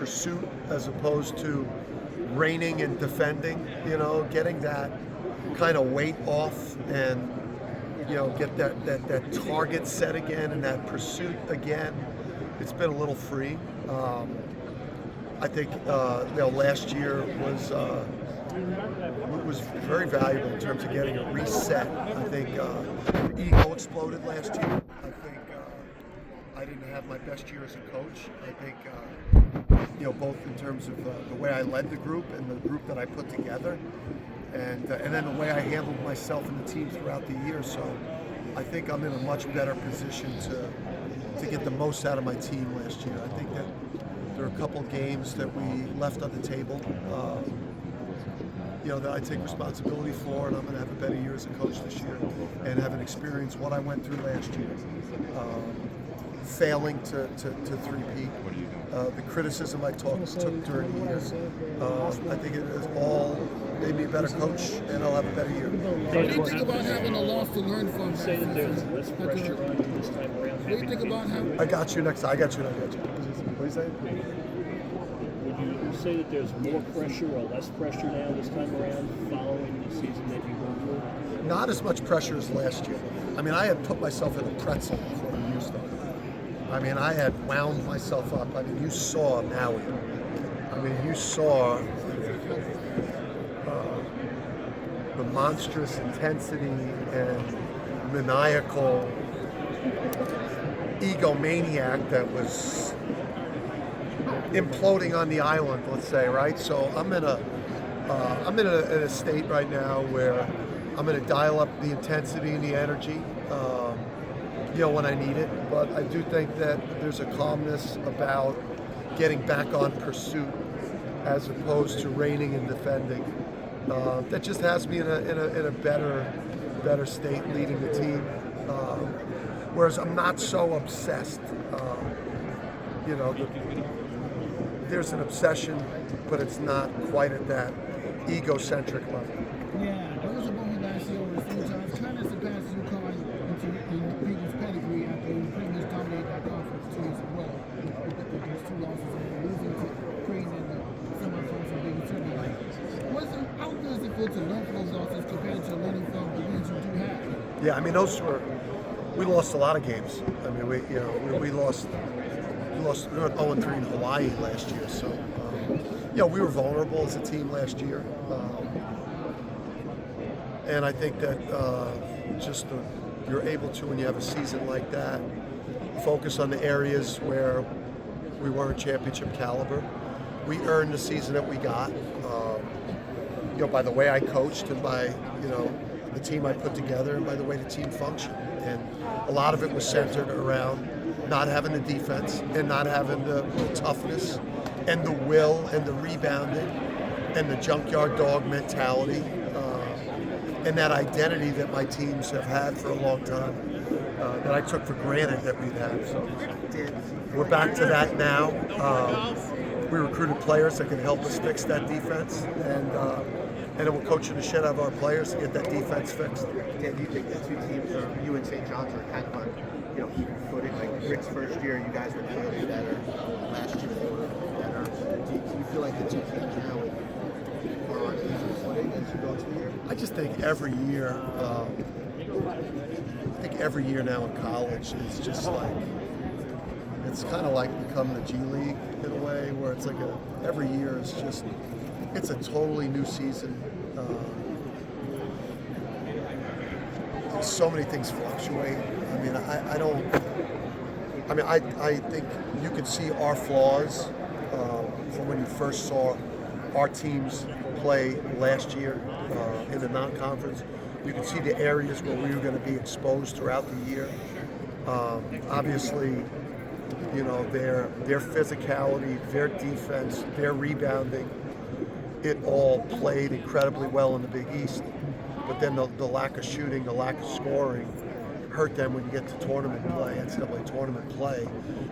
pursuit as opposed to reigning and defending, getting that kind of weight off and, get that target set again and that pursuit again. It's been a little free. I think last year was very valuable in terms of getting a reset. I think ego exploded last year. I think I didn't have my best year as a coach. I think both in terms of the way I led the group and the group that I put together, and then the way I handled myself and the team throughout the year. So I think I'm in a much better position to get the most out of my team last year. I think that there are a couple games that we left on the table, that I take responsibility for, and I'm going to have a better year as a coach this year and have an experience what I went through last year. Failing to three-peat, the criticism I took during the year. I think it has all made me a better coach, and I'll have a better year. What do you think about having a loss to learn from? Say that there's less pressure on you this time around. What do you think about having? I got you next. I got you. What do you say? Would you say that there's more pressure or less pressure now this time around following the season that you went through? Not as much pressure as last year. I mean, I had put myself in a pretzel before the year started. I mean, I had wound myself up. I mean, you saw Maui. I mean, you saw the monstrous intensity and maniacal egomaniac that was imploding on the island, let's say, right? So I'm in a state right now where I'm going to dial up the intensity and the energy, when I need it. But I do think that there's a calmness about getting back on pursuit as opposed to reigning and defending. That just has me in a better state leading the team. Whereas I'm not so obsessed. There's an obsession, but it's not quite at that egocentric level. Yeah, there was a moment last year where a few times kind of surpassed UConn into Peter's pedigree after he pretty much dominated that conference 2 years in a row. Those 2 losses and losing to Creighton in the semifinals of Big Ten. How does it feel to learn from those losses compared to learning from the wins you do have? Yeah, I mean, we lost a lot of games. I mean, we lost. We went 0-3 in Hawaii last year, so we were vulnerable as a team last year, and I think that you're able to, when you have a season like that, focus on the areas where we weren't championship caliber. We earned the season that we got, by the way I coached and by the team I put together and by the way the team functioned, and a lot of it was centered around not having the defense and not having the toughness and the will and the rebounding and the junkyard dog mentality and that identity that my teams have had for a long time that I took for granted that we'd have. So we're back to that now. We recruited players that can help us fix that defense, and then we're coaching the shit out of our players to get that defense fixed. Dan, do you think the 2 teams, or you and St. John's, are kind of on even footing? Like Rick's first year, you guys were clearly better. Last year, they were better. Do you feel like the 2 teams now are on equal footing as you go into the year? I just think every year now in college is just like, it's kind of like become the G League in a way, where it's like every year is just, it's a totally new season. So many things fluctuate. I mean, I think you could see our flaws from when you first saw our teams play last year in the non-conference. You can see the areas where we were going to be exposed throughout the year. Obviously, their physicality, their defense, their rebounding, it all played incredibly well in the Big East. But then the lack of shooting, the lack of scoring hurt them when you get to tournament play, NCAA tournament play,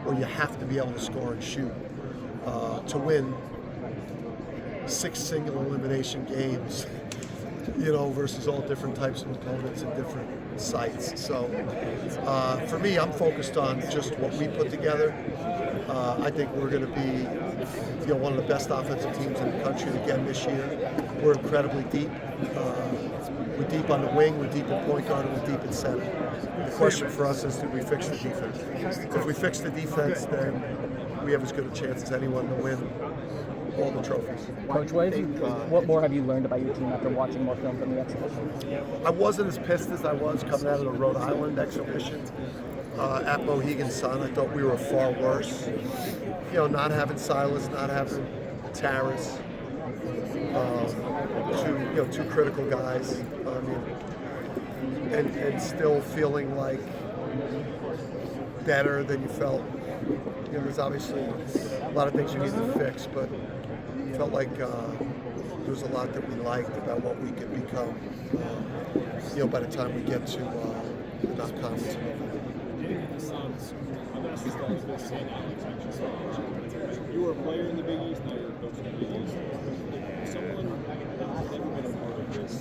where you have to be able to score and shoot to win 6 single elimination games, versus all different types of opponents and different sites. So for me, I'm focused on just what we put together. I think we're going to be one of the best offensive teams in the country again this year. We're incredibly deep. We're deep on the wing, we're deep in point guard, and we're deep in center. The question for us is, did we fix the defense? If we fix the defense, then we have as good a chance as anyone to win all the trophies. Coach, what more have you learned about your team after watching more film from the exhibition? I wasn't as pissed as I was coming out of the Rhode Island exhibition. At Mohegan Sun, I thought we were far worse. Not having Silas, not having Taras, two critical guys, and still feeling like better than you felt. There's obviously a lot of things you need to fix, but it felt like there was a lot that we liked about what we could become. By the time we get to the non-conference. You were a player in the Big East, now you're a coach in the Big East. Someone who's never been a part of this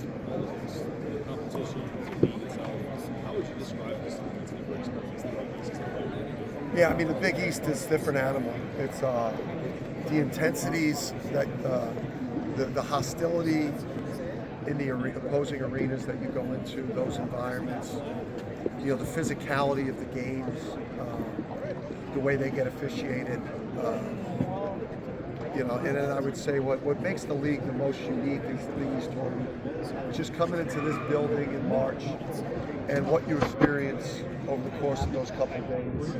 competition, the league itself, how would you describe this experience? Yeah, I mean, the Big East is a different animal. It's the intensities, that the hostility in the opposing arenas that you go into, those environments, the physicality of the games, the way they get officiated, and then I would say what makes the league the most unique is the Big East tournament. Just coming into this building in March and what you experience over the course of those couple of days,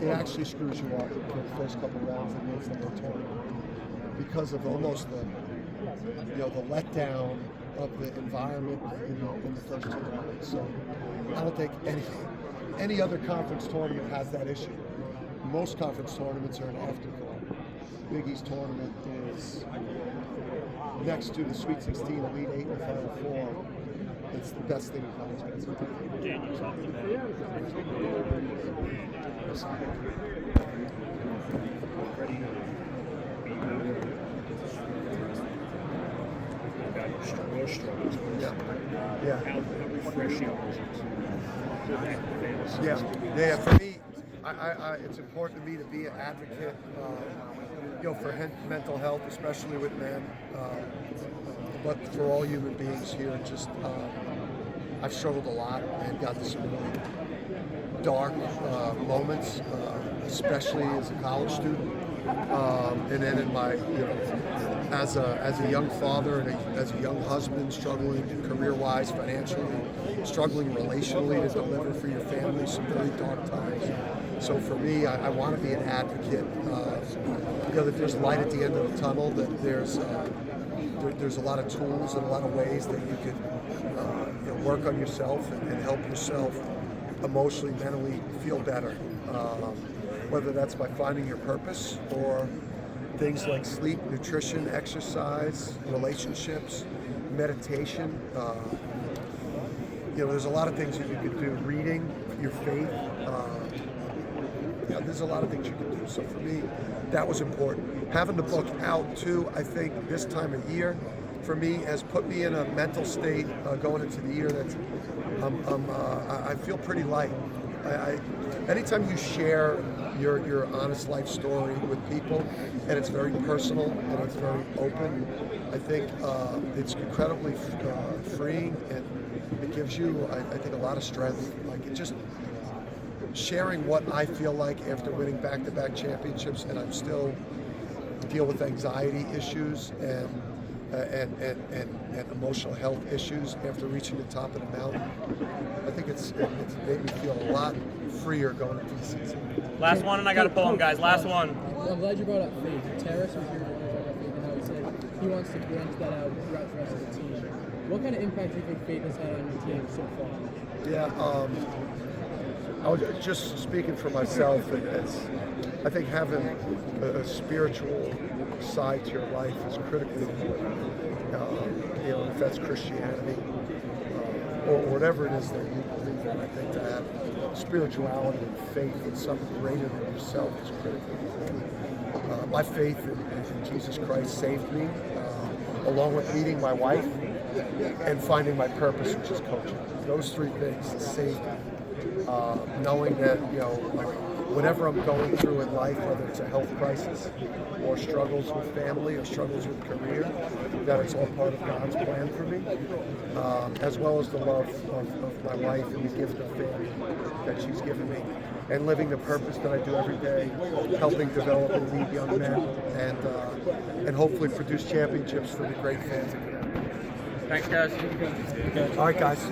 it actually screws you up for the first couple of rounds and makes them no tournament because of almost the letdown of the environment in the first 2 rounds. So I don't think any other conference tournament has that issue. Most conference tournaments are an afterthought. Big East tournament is next to the Sweet 16, Elite 8, and Final Four. It's the best thing in college basketball. Daniel's off the bat. Ready to be moved. Got your struggles. Yeah. How refreshing was it to go back to fantasy? Yeah. For me, it's important to me to be an advocate, for mental health, especially with men, but for all human beings here. Just I've struggled a lot and got to some really dark moments, especially as a college student, and then in my, as a young father and as a young husband, struggling career-wise, financially, struggling relationally to deliver for your family, some very dark times. So for me, I want to be an advocate. That there's light at the end of the tunnel. That there's a lot of tools and a lot of ways that you can work on yourself and help yourself emotionally, mentally feel better. Whether that's by finding your purpose or things like sleep, nutrition, exercise, relationships, meditation. There's a lot of things that you can do. Reading, your faith. There's a lot of things you can do. So for me, that was important. Having the book out too, I think this time of year, for me, has put me in a mental state going into the year that I feel pretty light. Anytime you share your honest life story with people, and it's very personal and it's very open, I think it's incredibly freeing, and it gives you, I think, a lot of strength. Like, it just sharing what I feel like after winning back-to-back championships, and I'm still deal with anxiety issues and emotional health issues after reaching the top of the mountain. I think it's made me feel a lot freer going into the season. Last one, and I got to pull him, guys. Last one. I'm glad you brought up faith. Taras was here about faith, and how he said he wants to branch that out throughout the rest of the team. What kind of impact do you think faith has had on your team so far? Yeah, I was just speaking for myself. I think having a spiritual side to your life is critically important. If that's Christianity or whatever it is that you believe in, I think to have spirituality and faith in something greater than yourself is critically important. My faith in Jesus Christ saved me, along with meeting my wife and finding my purpose, which is coaching. Those three things saved me. Knowing that, whatever I'm going through in life, whether it's a health crisis or struggles with family or struggles with career, that it's all part of God's plan for me, as well as the love of my wife and the gift of family that she's given me, and living the purpose that I do every day, helping develop and lead young men, and hopefully produce championships for the great fans. Thanks, guys. All right, guys.